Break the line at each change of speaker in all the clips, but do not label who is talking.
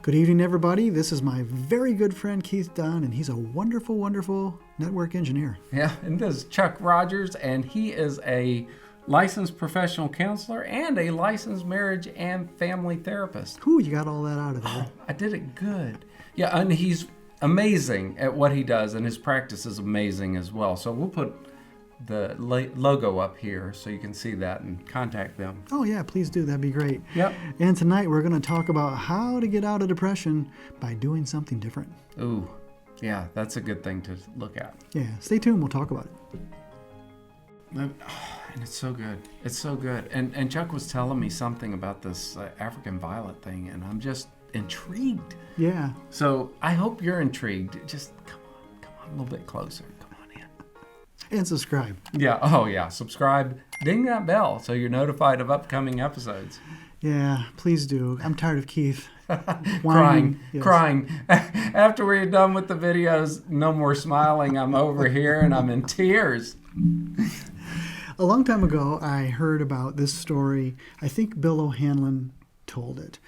Good evening, everybody. This is my very good friend Keith Dunn, and he's a wonderful, wonderful network engineer.
Yeah, and this is Chuck Rogers, and he is a licensed professional counselor and a licensed marriage and family therapist.
Ooh, you got all that out of there.
Oh, I did it good. Yeah, and he's amazing at what he does, and his practice is amazing as well. So we'll put the logo up here so you can see that and contact them.
Oh, yeah, please do. That'd be great.
Yep.
And tonight we're going to talk about how to get out of depression by doing something different.
Ooh, yeah, that's a good thing to look at.
Yeah, stay tuned. We'll talk about it.
And it's so good. It's so good. And Chuck was telling me something about this African violet thing, and I'm just intrigued.
Yeah.
So I hope you're intrigued. Just come on a little bit closer. Come on in.
And subscribe.
Yeah. Oh, yeah. Subscribe. Ding that bell so you're notified of upcoming episodes.
Yeah, please do. I'm tired of Keith.
Crying.
Yes.
Crying. After we're done with the videos, no more smiling. I'm over here and I'm in tears.
A long time ago, I heard about this story. I think Bill O'Hanlon told it.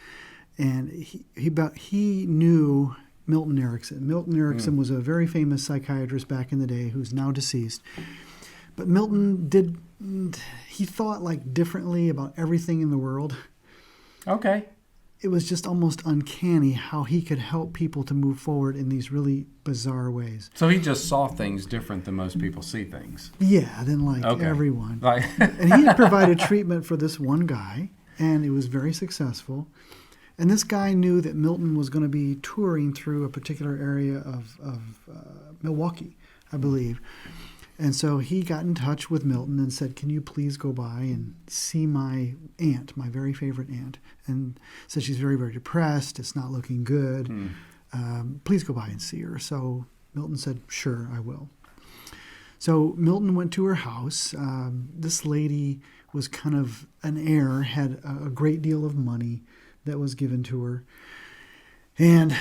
And he knew Milton Erickson. Milton Erickson was a very famous psychiatrist back in the day who's now deceased. But Milton he thought like differently about everything in the world.
Okay.
It was just almost uncanny how he could help people to move forward in these really bizarre ways.
So he just saw things different than most people see things.
Yeah, than everyone.
Like
And he had provided treatment for this one guy, and it was very successful. And this guy knew that Milton was going to be touring through a particular area of Milwaukee, I believe. And so he got in touch with Milton and said, can you please go by and see my aunt, my very favorite aunt? And said she's very, very depressed. It's not looking good. Please go by and see her. So Milton said, sure, I will. So Milton went to her house. This lady was kind of an heir, had a great deal of money that was given to her. And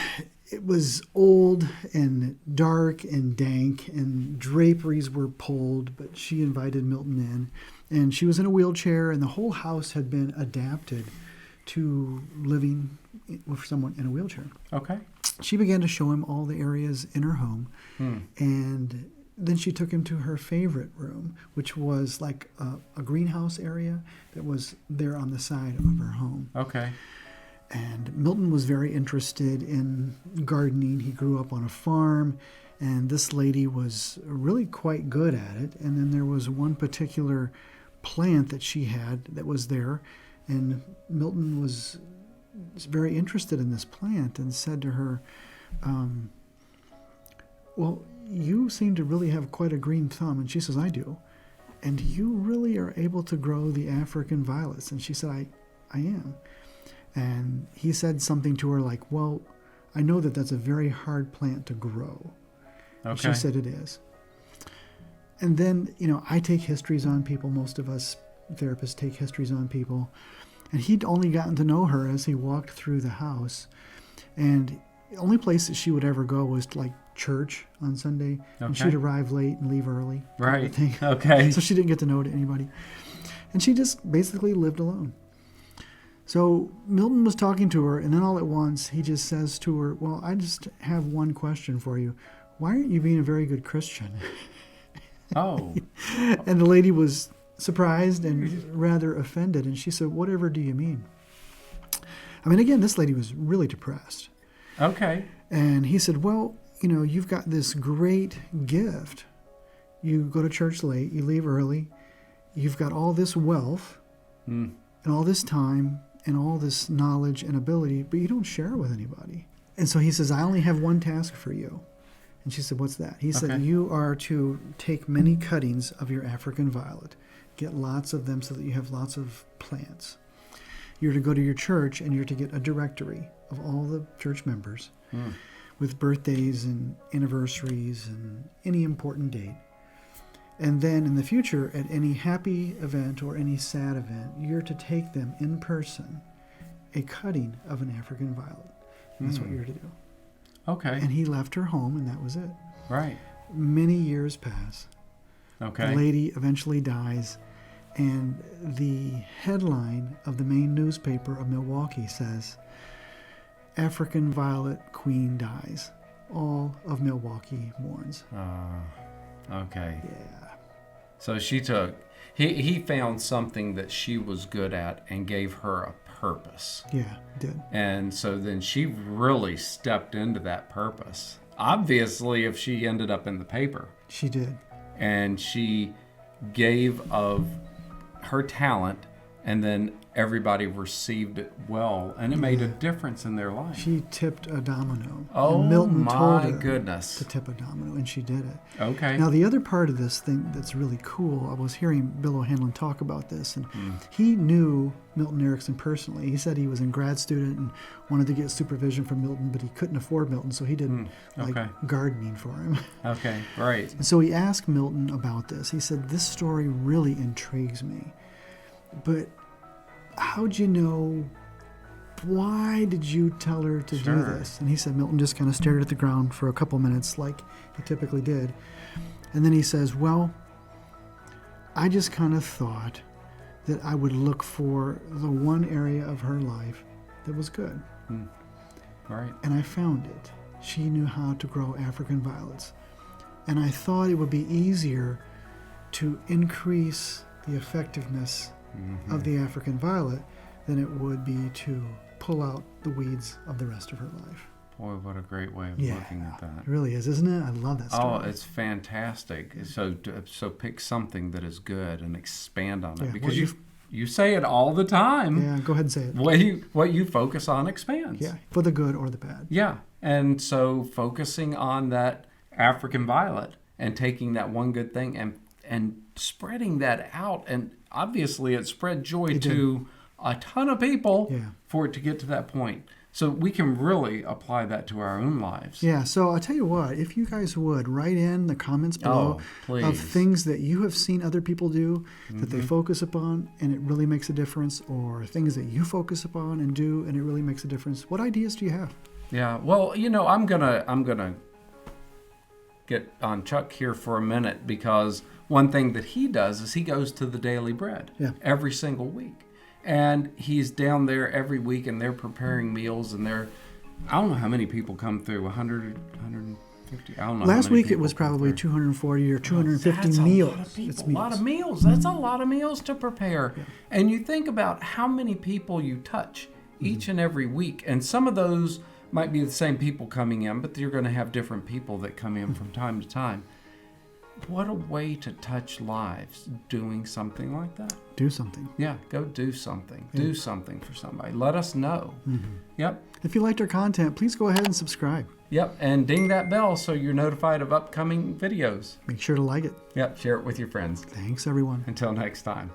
it was old and dark and dank, and draperies were pulled, but she invited Milton in. And she was in a wheelchair, and the whole house had been adapted to living with someone in a wheelchair.
Okay.
She began to show him all the areas in her home, and then she took him to her favorite room, which was like a greenhouse area that was there on the side of her home.
Okay.
And Milton was very interested in gardening. He grew up on a farm, and this lady was really quite good at it. And then there was one particular plant that she had that was there, and Milton was very interested in this plant and said to her, well, you seem to really have quite a green thumb. And she says, I do. And you really are able to grow the African violets. And she said, I am. And he said something to her like, well, I know that that's a very hard plant to grow. Okay. She said it is. And then, I take histories on people. Most of us therapists take histories on people. And he'd only gotten to know her as he walked through the house. And the only place that she would ever go was to, like, church on Sunday. Okay. And she'd arrive late and leave early.
Right. Okay.
So she didn't get to know anybody. And she just basically lived alone. So Milton was talking to her, and then all at once he just says to her, well, I just have one question for you. Why aren't you being a very good Christian?
Oh.
And the lady was surprised and rather offended, and she said, whatever do you mean? I mean, again, this lady was really depressed.
Okay.
And he said, well, you've got this great gift. You go to church late, you leave early, you've got all this wealth and all this time, and all this knowledge and ability, but you don't share it with anybody. And so he says, I only have one task for you. And she said, what's that? He said, you are to take many cuttings of your African violet, get lots of them so that you have lots of plants. You're to go to your church, and you're to get a directory of all the church members with birthdays and anniversaries and any important date. And then in the future, at any happy event or any sad event, you're to take them in person, a cutting of an African violet. And that's what you're to do.
Okay.
And he left her home, and that was it.
Right.
Many years pass.
Okay.
The lady eventually dies, and the headline of the main newspaper of Milwaukee says, African violet queen dies. All of Milwaukee mourns.
Okay.
Yeah.
So he found something that she was good at and gave her a purpose.
Yeah, did.
And so then she really stepped into that purpose. Obviously, if she ended up in the paper.
She did.
And she gave of her talent, and then everybody received it well, and it made a difference in their life.
She tipped a domino.
Oh,
and Milton told
my
her
goodness.
to tip a domino, and she did it.
Okay.
Now, the other part of this thing that's really cool, I was hearing Bill O'Hanlon talk about this, and he knew Milton Erickson personally. He said he was a grad student and wanted to get supervision from Milton, but he couldn't afford Milton, so he did gardening for him.
Okay, right.
And so he asked Milton about this. He said, "This story really intrigues me, but how'd you know? Why did you tell her to do this?" And he said Milton just kind of stared at the ground for a couple minutes like he typically did. And then he says, "Well, I just kind of thought that I would look for the one area of her life that was good.
Right.
And I found it. She knew how to grow African violets. And I thought it would be easier to increase the effectiveness of the African violet than it would be to pull out the weeds of the rest of her life."
Boy, what a great way of looking at that.
It really is, isn't it? I love that story.
Oh, it's fantastic. So pick something that is good and expand on it,
Yeah,
because you say it all the time.
Yeah, go ahead and say it.
What you focus on expands.
Yeah, for the good or the bad.
Yeah, and so focusing on that African violet and taking that one good thing and spreading that out, and obviously it spread joy to a ton of people for it to get to that point. So we can really apply that to our own lives.
Yeah, so I'll tell you what, if you guys would, write in the comments below of things that you have seen other people do that they focus upon and it really makes a difference, or things that you focus upon and do and it really makes a difference. What ideas do you have?
Yeah, well, I'm gonna get on Chuck here for a minute, because one thing that he does is he goes to the Daily Bread every single week. And he's down there every week, and they're preparing meals, and I don't know how many people come through, 100, 150, I don't know.
Last week it was probably 240 or 250 meals.
It's a lot of meals. That's a lot of meals to prepare. Yeah. And you think about how many people you touch each and every week, and some of those might be the same people coming in, but you're going to have different people that come in from time to time. What a way to touch lives, doing something like that.
Do something.
Yeah, go do something. Yeah. Do something for somebody. Let us know. Yep.
If you liked our content, please go ahead and subscribe.
Yep, and ding that bell so you're notified of upcoming videos.
Make sure to like it.
Yep, share it with your friends.
Thanks, everyone.
Until next time.